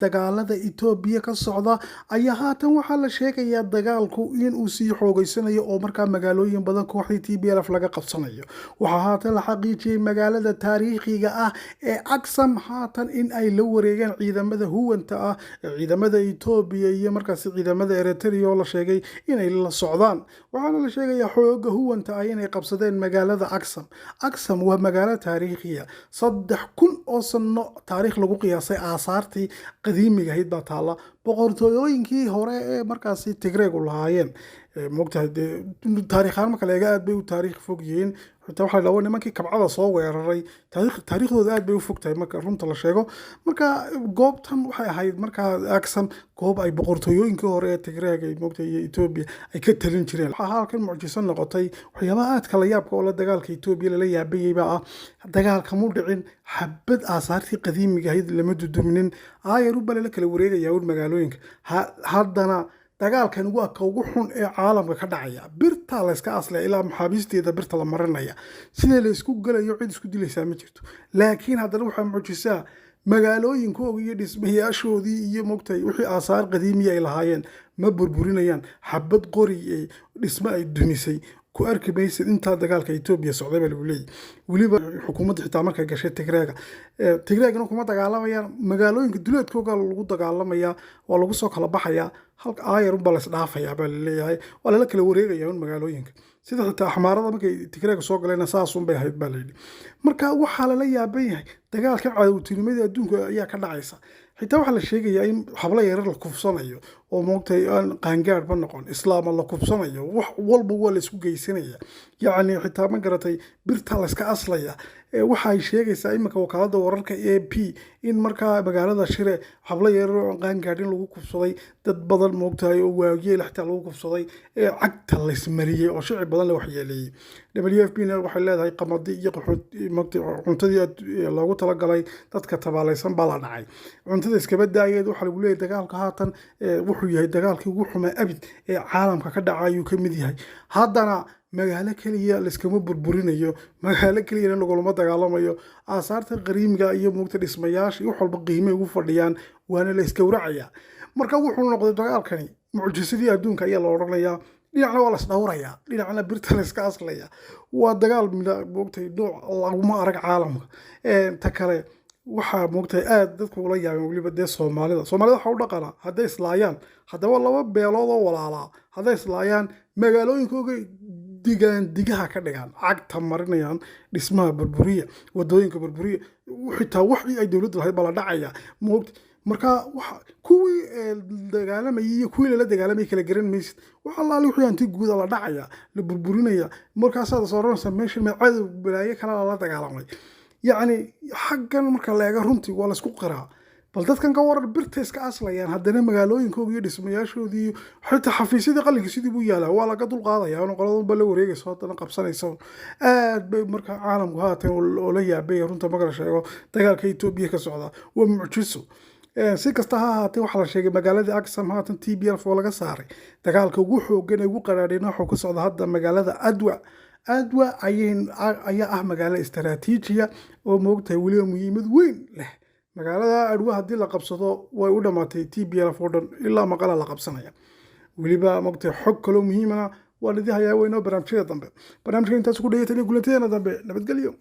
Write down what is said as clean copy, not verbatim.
dagaalada Itoobiya ka socda ayaa haatan waxaa la sheegayaa dagaalku in uu sii xoogaysanayo oo markaa magaalooyin badan kooxdii TPLF laga qabsanayo. Waxaa haatan la xaqiijiyay magaalada taariikhiga ah ee Aksum haatan in ay la wareegeen ciidamada huwanta ah ciidamada Itoobiya iyo markaas ciidamada Eritrea oo la sheegay inay la socdaan. Waxaana la sheegayaa xooga huwanta ah inay qabsadeen magaalada Aksum. Aksum waa magaalo taariikhiya 3,000 oo sano taariikh lagu qiyaasay aasaartii qadiimiga ahayd baa taala boqortooyooyinkii hore ee markaasi Tigreegu lahaayeen moogtahay taariikhaan marka laga aad bay u taariikh fog yihiin xitaa waxa la nimankii kabcada soo weeraray taariikhdooda aad bay u fogtahay marka runta la sheego marka goobtan waxay ahayd marka Aksum goob ay boqortooyooyinkii hore ee Tigreeg ay moogtahay iyo Itoobiya ay ka talin jireen waxa halkan mucjiso noqotay waxyaabaha aad kala yaabka oo la dagaalka Itoobiya la yaabayay baa dagaalka mu dhicin xabad aasaartii qadiimiga ahayd lama duduminin aayaru bal la kala wareegaya magaalooyinka haddana dagaalkan waa ka ugu xun ee caalamka ka dhacaya birta la iska aslay ilaa maxaabiisteeda birta la marinaya sidee la isku galayo cid isku dilaysa ma jirto laakiin haddana waxa mucjisaa magaalooyinkooda iyo dhismayaashoodii iyo moogtay wixii aasaar qadiimi ay lahaayeen ma burburinayaan xabad qori ee dhisma ay dumisay ku arki maysid inta dagaalka Itoobiya socday bal wali waliba xukuumadda xitaa markay gashay Tigreegna kuma dagaalamayaan magaalooyinka duleedkooda lagu dagaalamaya waa lagu soo kala baxaya halka aayar u balas dhaafaya bal leeyahay wala la kala wareegaya magaalooyinka sida xitaa xamaarada markay Tigreeg soo galeen saasun bay ahayd bal marka waxa la yaabay yahay dagaalka cadawtinimada adduunka ayaa ka dhacaysa xitaa waxa la sheegayaa in habla yar la kufsanayo oo moogtay aan qaangaar ba noqon islaam la kufsanayo wax walba waa la isku geysanaya yaani xitaa ma garatay birta la iska aslaya waxa ay sheegaysaa imika wakaalada wararka AP in markaa magaalada Shire habla yar oo qaangaadin lagu kufsaday dad badan moogtay oo waagiyay xitaa lagu kufsaday cagta la ismariyay oo shicib badan la waxyeeleeyay WFP-na waxay leedahay qamadi iyo moogtay cuntadii loogu talagalay dadka tabaalaysan baa la dhacay cuntada iska badaayeed waxa lagu leeyahay dagaalka haatan wuxuu yahay dagaalkii ugu xumaa abid ee caalamka ka dhacay ka mid yahay haddana magaalo kaliya la iskama burburinayo magaalo kaliya laguma dagaalamayo aasaarta qariimiga iyo moogta dhismayaasha wax walba qiimo ugu fadhiyaan waana la iska waracaya marka wuxuu noqday dagaalkani mucjisadii adduunka ayaa la oranayaa dhinacna waa la isdhawraya dhinacna birta la iska aslaya waa dagaal moogtay nooc laguma arag caalamka ta kale waxa moogtay aad dadku la yaabeen waliba Soomaalida waxa u dhaqana haday islaayaan hadaba laba beelood oo walaala haday islaayaan magaalooyinkooda digaha ka dhigaan cagta marinayaan dhismaha burburiya wadooyinka burburiya xitaa wax ay dawladdu lahayd bala dhacaya moogtay marka waxa kuwii dagaalamay iyo kuwii la dagaalamay kala garan maysid waxa la wixii anti guud la dhacaya la burburinaya markaas aad soo roonsan meesha ma cadow balaaye kala la dagaalamay يعني حقا marka leega runtii waa la isku qiraa bal dadkan ka warar birta iska aslayaan haddana magaalooyinkooda iyo dhismayaashoodii xitaa xafiisyada qalinka sidii buu yaalaa waa laga dul qaadaya oo qolada bal wareegayso haddana qabsanayso aad bay marka caalamku haatan oo la yaabay runta magala sheego dagaalka Itoobiya ka socda waa mucjiso si kasta ha ahaatee waxa la sheegay magaalada Aksum haatan TPLF oo laga saaray dagaalka ugu xooggan ee ugu qaraadhayna waxa ka socda hadda magaalada Adwa ayaa magaalo istaraatiijiya oo moogtahay waliba muhiimad weyn leh magaalada Adwa hadii la qabsado way u dhamaatay TPLF oo dhan ilaa maqala la qabsanaya waliba moogtahay xog kale muhiimana waa lidii hayaa weyno barnaamijyada dambe barnaamijka intaas ku dhageeyay kulanteena dambe nabadgelyo